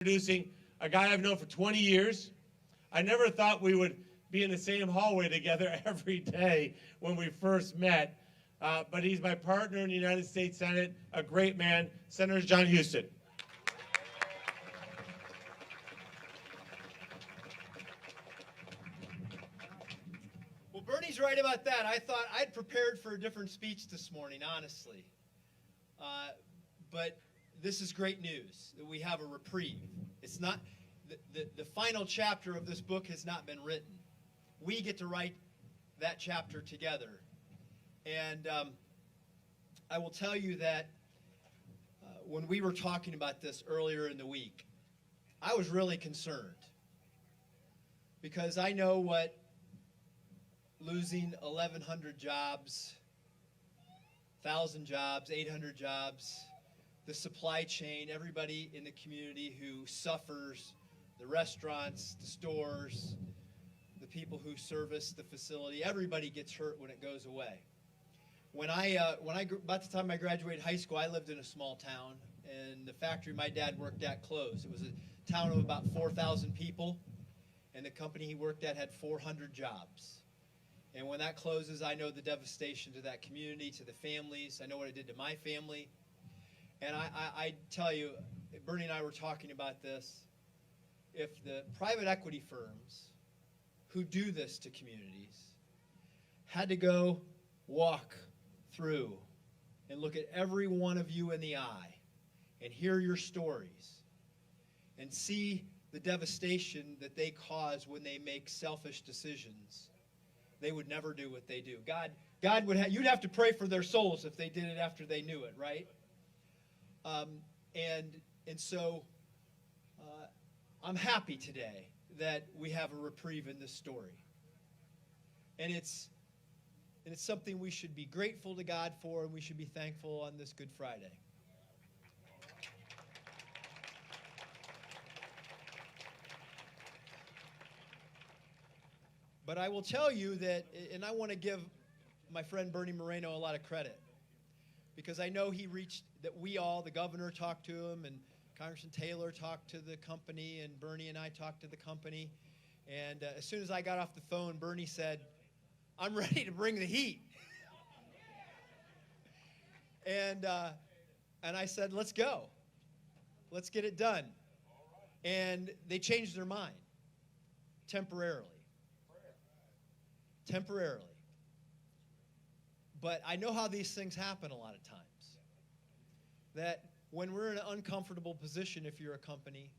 Introducing a guy I've known for 20 years. I never thought we would be in the same hallway together every day when we first met, but he's my partner in the United States Senate, a great man, Senator Jon Husted. Well, Bernie's right about that. I thought I'd prepared for a different speech this morning, honestly. But this is great news, that we have a reprieve. It's not, the final chapter of this book has not been written. We get to write that chapter together. And I will tell you that when we were talking about this earlier in the week, I was really concerned. Because I know what losing 1,100 jobs, 1,000 jobs, 800 jobs, the supply chain, everybody in the community who suffers, the restaurants, the stores, the people who service the facility, everybody gets hurt when it goes away. About the time I graduated high school, I lived in a small town, and the factory my dad worked at closed. It was a town of about 4,000 people, and the company he worked at had 400 jobs. And when that closes, I know the devastation to that community, to the families. I know what it did to my family. And I tell you, Bernie and I were talking about this. If the private equity firms who do this to communities had to go walk through and look at every one of you in the eye and hear your stories and see the devastation that they cause when they make selfish decisions, they would never do what they do. God would you'd have to pray for their souls if they did it after they knew it, right? So I'm happy today that we have a reprieve in this story. And it's something we should be grateful to God for, and we should be thankful on this Good Friday. But I will tell you that, and I want to give my friend Bernie Moreno a lot of credit, because I know the governor talked to him, and Congressman Taylor talked to the company, and Bernie and I talked to the company. And as soon as I got off the phone, Bernie said, "I'm ready to bring the heat." And I said, "Let's go. Let's get it done." And they changed their mind temporarily. But I know how these things happen a lot of times. That when we're in an uncomfortable position, if you're a company,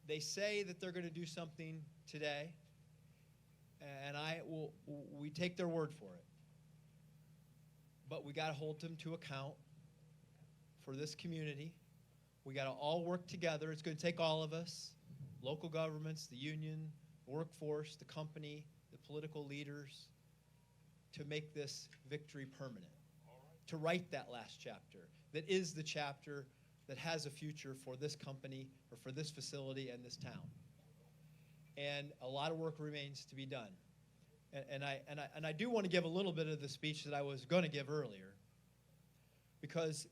they say that they're going to do something today, and we take their word for it. But we got to hold them to account for this community. We got to all work together. It's going to take all of us, local governments, the union, workforce, the company, the political leaders, to make this victory permanent, to write that last chapter that is the chapter that has a future for this company or for this facility and this town. And a lot of work remains to be done. And I do want to give a little bit of the speech that I was going to give earlier, because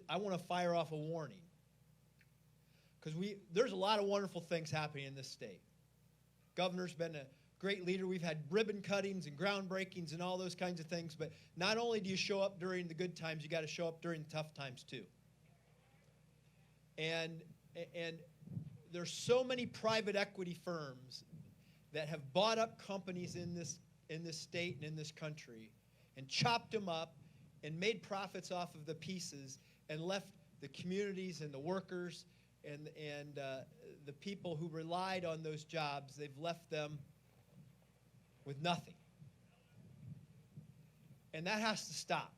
I want to fire off a warning, because there's a lot of wonderful things happening in this state. Governor's been a great leader. We've had ribbon cuttings and groundbreakings and all those kinds of things. But not only do you show up during the good times, you got to show up during the tough times too. And there's so many private equity firms that have bought up companies in this state and in this country and chopped them up and made profits off of the pieces and left the communities and the workers and the people who relied on those jobs, they've left them with nothing. And that has to stop.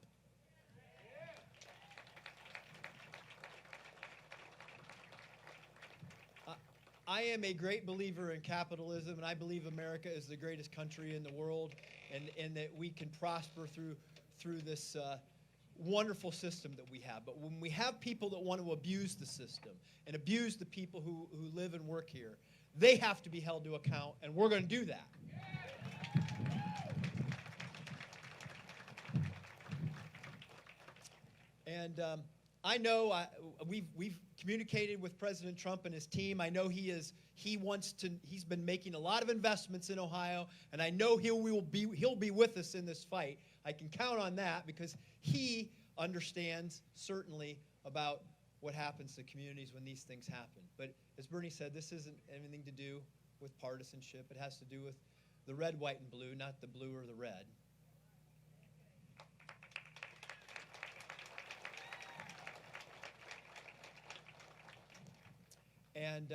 I am a great believer in capitalism, and I believe America is the greatest country in the world, and that we can prosper through this wonderful system that we have. But when we have people that want to abuse the system and abuse the people who live and work here, they have to be held to account, and we're going to do that. And I know we've communicated with President Trump and his team. I know he's been making a lot of investments in Ohio, and I know he'll be with us in this fight. I can count on that because he understands certainly about what happens to communities when these things happen. But as Bernie said, this isn't anything to do with partisanship. It has to do with the red, white, and blue, not the blue or the red. And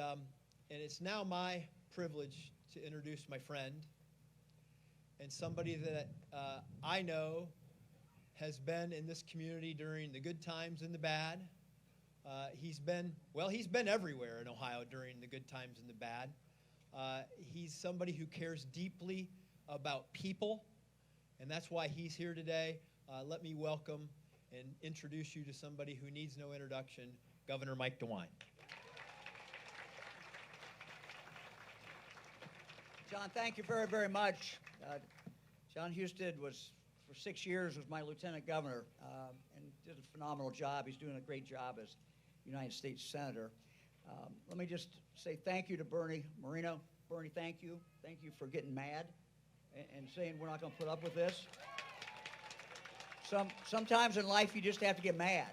it's now my privilege to introduce my friend and somebody that I know has been in this community during the good times and the bad. He's been everywhere in Ohio during the good times and the bad. He's somebody who cares deeply about people, and that's why he's here today. Let me welcome and introduce you to somebody who needs no introduction, Governor Mike DeWine. Jon, thank you very, very much. Jon Husted was, for 6 years, was my lieutenant governor and did a phenomenal job. He's doing a great job as United States Senator. Let me just say thank you to Bernie Moreno. Bernie, thank you. Thank you for getting mad and saying we're not going to put up with this. Sometimes in life you just have to get mad.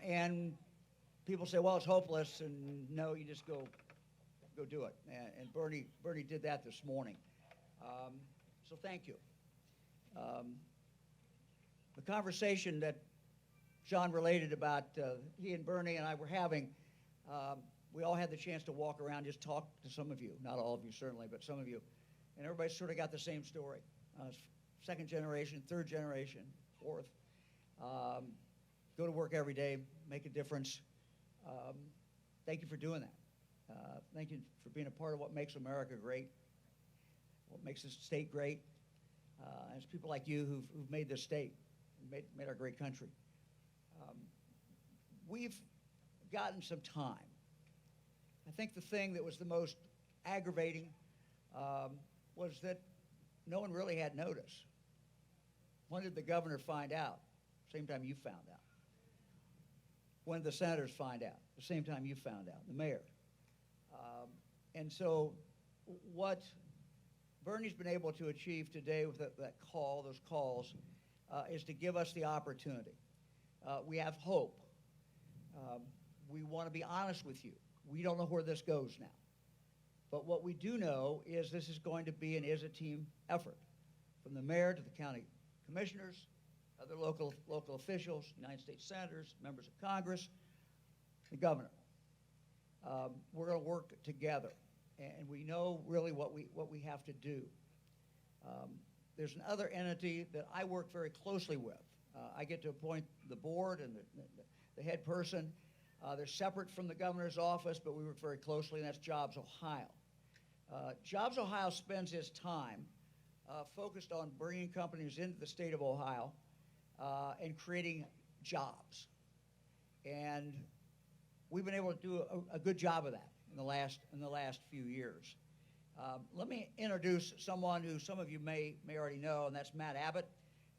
And people say, well, it's hopeless, and no, you just go do it. And Bernie did that this morning. So thank you. The conversation that Jon related about he and Bernie and I were having, we all had the chance to walk around, just talk to some of you, not all of you certainly, but some of you. And everybody sort of got the same story. Second generation, third generation, fourth. Go to work every day, make a difference. Thank you for doing that. Thank you for being a part of what makes America great, what makes this state great. And it's people like you who've made this state, made our great country. We've gotten some time. I think the thing that was the most aggravating was that no one really had notice. When did the governor find out? Same time you found out. When did the senators find out? The same time you found out, the mayor. And so what Bernie's been able to achieve today with those calls, is to give us the opportunity. We have hope. We want to be honest with you. We don't know where this goes now. But what we do know is this is going to be and is a team effort, from the mayor to the county commissioners, other local officials, United States senators, members of Congress, the governor. We're going to work together, and we know really what we have to do. There's another entity that I work very closely with. I get to appoint the board and the head person. They're separate from the governor's office, but we work very closely, and that's Jobs Ohio. Jobs Ohio spends its time focused on bringing companies into the state of Ohio and creating jobs. And we've been able to do a good job of that in the last few years. Let me introduce someone who some of you may already know, and that's Matt Abbott,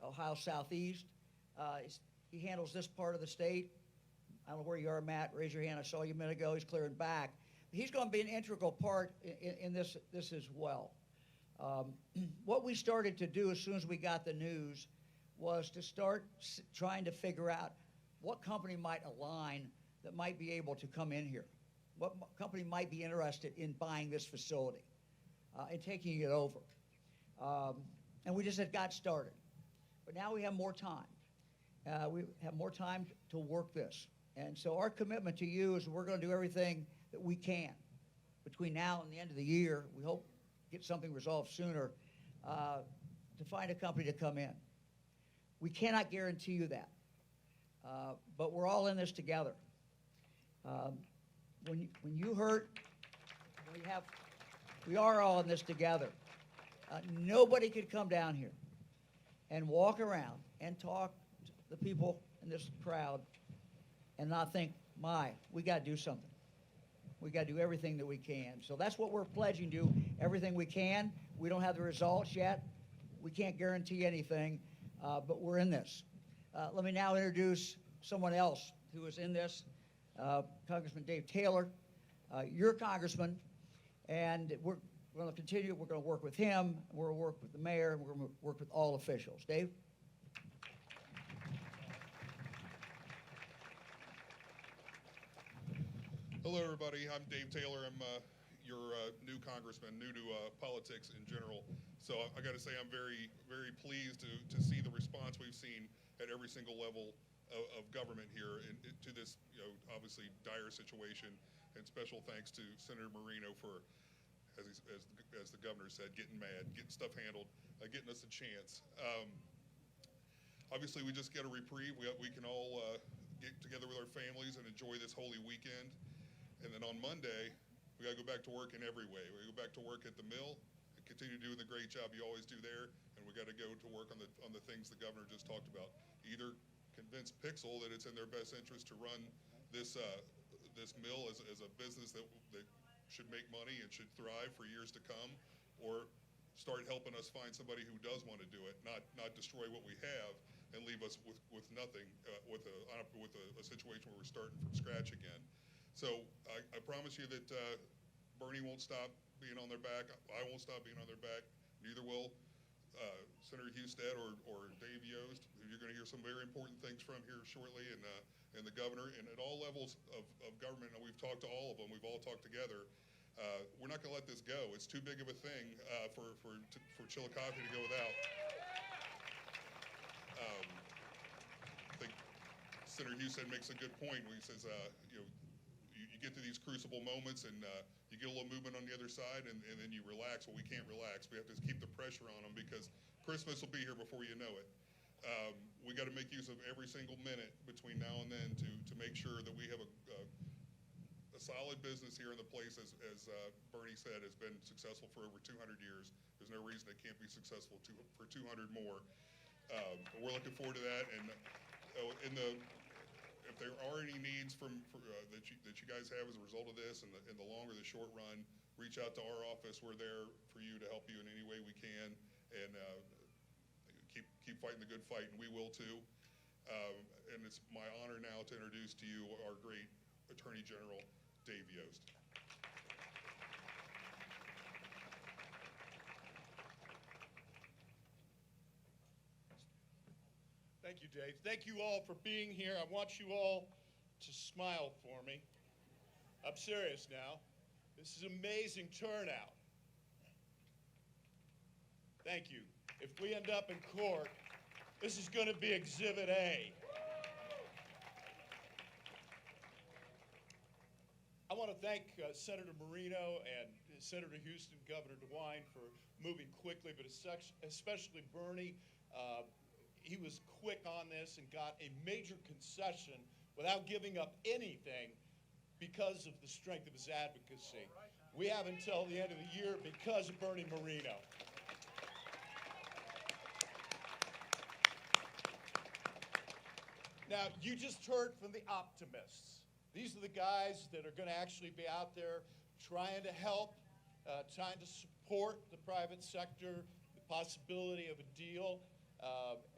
Ohio Southeast. He handles this part of the state. I don't know where you are, Matt. Raise your hand. I saw you a minute ago. He's clearing back. He's going to be an integral part in this as well. What we started to do as soon as we got the news was to start trying to figure out what company might align that might be able to come in here. What company might be interested in buying this facility and taking it over. And we just had got started. But now we have more time. We have more time to work this. And so our commitment to you is we're going to do everything that we can between now and the end of the year. We hope to get something resolved sooner to find a company to come in. We cannot guarantee you that, but we're all in this together. When you hurt, we are all in this together. Nobody could come down here and walk around and talk to the people in this crowd and not think, we got to do something. We got to do everything that we can. So that's what we're pledging to do, everything we can. We don't have the results yet. We can't guarantee anything, but we're in this. Let me now introduce someone else who is in this. Congressman Dave Taylor, your congressman, and we're going to continue. We're going to work with him. We're going to work with the mayor. And we're going to work with all officials. Dave? Hello, everybody. I'm Dave Taylor. I'm your new congressman, new to politics in general. So I got to say I'm very, very pleased to see the response we've seen at every single level of government here to this, obviously dire situation. And special thanks to Senator Moreno for, as the governor said, getting mad, getting stuff handled, getting us a chance. Obviously, we just get a reprieve. We can all get together with our families and enjoy this holy weekend. And then on Monday, we got to go back to work in every way. We go back to work at the mill and continue doing the great job you always do there. And we got to go to work on the things the governor just talked about. Either convince Pixel that it's in their best interest to run this this mill as a business that should make money and should thrive for years to come, or start helping us find somebody who does want to do it, not destroy what we have and leave us with nothing, with a situation where we're starting from scratch again. So I promise you that Bernie won't stop being on their back. I won't stop being on their back. Neither will Senator Husted or Dave Yost, who you're going to hear some very important things from here shortly, and the governor, and at all levels of government. And we've talked to all of them. We've all talked together. We're not going to let this go. It's too big of a thing for Chillicothe to go without. I think Senator Husted makes a good point when he says, you get to these crucible moments and you get a little movement on the other side and then you relax. Well, we can't relax. We have to keep the pressure on them because Christmas will be here before you know it. We got to make use of every single minute between now and then to make sure that we have a solid business here in the place, as Bernie said, has been successful for over 200 years. There's no reason it can't be successful for 200 more. We're looking forward to that. And if there are any needs that you guys have as a result of this, in the long or the short run, reach out to our office. We're there for you to help you in any way we can, and keep fighting the good fight, and we will too. And it's my honor now to introduce to you our great Attorney General, Dave Yost. Thank you, Dave. Thank you all for being here. I want you all to smile for me. I'm serious now. This is amazing turnout. Thank you. If we end up in court, this is going to be Exhibit A. I want to thank Senator Moreno and Senator Husted, Governor DeWine for moving quickly, but especially Bernie. He was quick on this and got a major concession without giving up anything because of the strength of his advocacy. We have until the end of the year because of Bernie Moreno. Now, you just heard from the optimists. These are the guys that are going to actually be out there trying to help, trying to support the private sector, the possibility of a deal.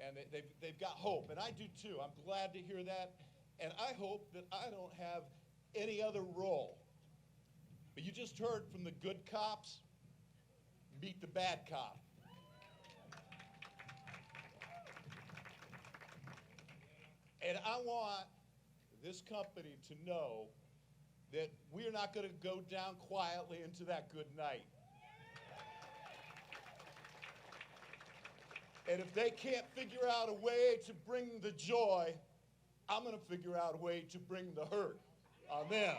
And they've got hope, and I do too. I'm glad to hear that, and I hope that I don't have any other role. But you just heard from the good cops, meet the bad cop. And I want this company to know that we're not going to go down quietly into that good night. And if they can't figure out a way to bring the joy, I'm going to figure out a way to bring the hurt on them.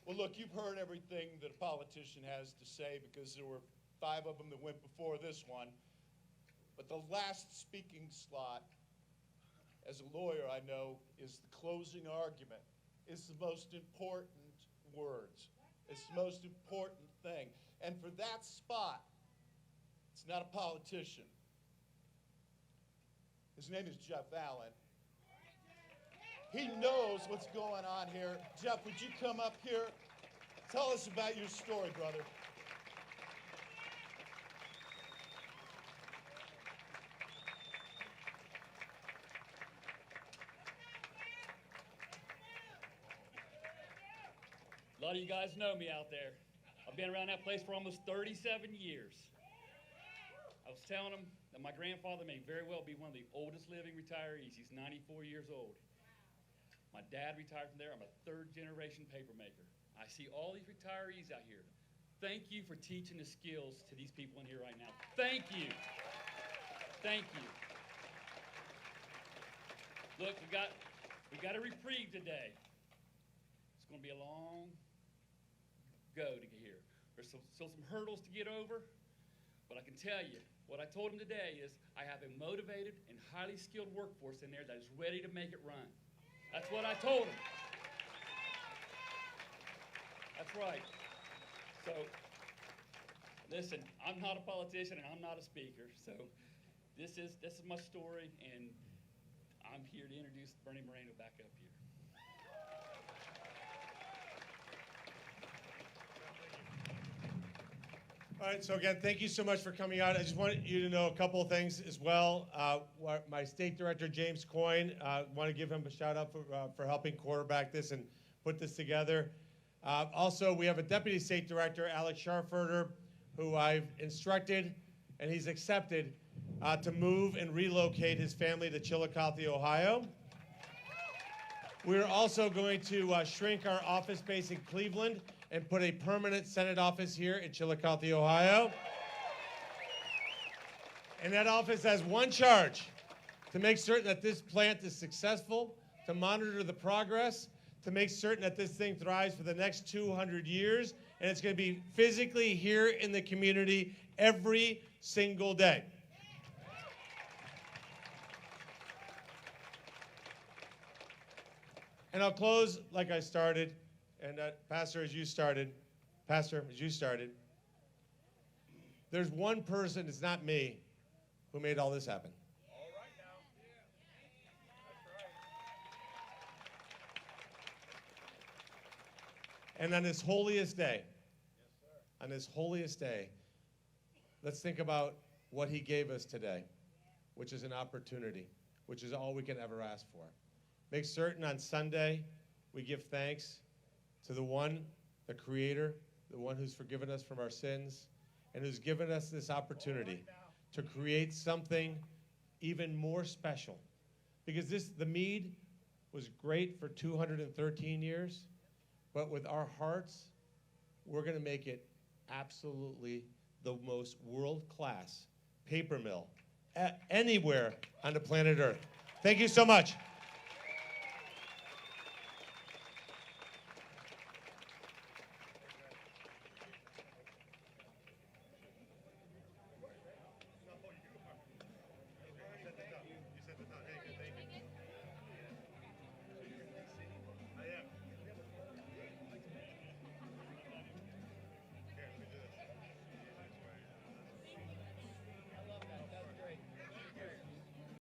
Well, look, you've heard everything that a politician has to say because there were 5 of them that went before this one. But the last speaking slot, as a lawyer I know, is the closing argument. It's the most important words. It's the most important thing. And for that spot, it's not a politician. His name is Jeff Allen. He knows what's going on here. Jeff, would you come up here? Tell us about your story, brother. A lot of you guys know me out there. I've been around that place for almost 37 years. I was telling them that my grandfather may very well be one of the oldest living retirees. He's 94 years old. My dad retired from there. I'm a third-generation papermaker. I see all these retirees out here. Thank you for teaching the skills to these people in here right now. Thank you. Thank you. Look, we got a reprieve today. It's going to be a long go to get here. There's still some hurdles to get over, but I can tell you, what I told him today is I have a motivated and highly skilled workforce in there that is ready to make it run. That's what I told him. That's right. So, listen, I'm not a politician and I'm not a speaker, so this is my story, and I'm here to introduce Bernie Moreno back up here. All right, so again, thank you so much for coming out. I just want you to know a couple of things as well. My state director, James Coyne, want to give him a shout out for helping quarterback this and put this together. Also, we have a deputy state director, Alex Scharfurter, who I've instructed, and he's accepted, to move and relocate his family to Chillicothe, Ohio. We're also going to shrink our office space in Cleveland and put a permanent Senate office here in Chillicothe, Ohio. And that office has one charge: to make certain that this plant is successful, to monitor the progress, to make certain that this thing thrives for the next 200 years, and it's going to be physically here in the community every single day. And I'll close like I started, and Pastor, as you started, there's one person, it's not me, who made all this happen. All right now. That's right. And on this holiest day, on this holiest day, let's think about what he gave us today, which is an opportunity, which is all we can ever ask for. Make certain on Sunday we give thanks to the one, the Creator, the one who's forgiven us from our sins, and who's given us this opportunity to create something even more special. Because the Mead was great for 213 years, but with our hearts, we're going to make it absolutely the most world-class paper mill anywhere on the planet Earth. Thank you so much.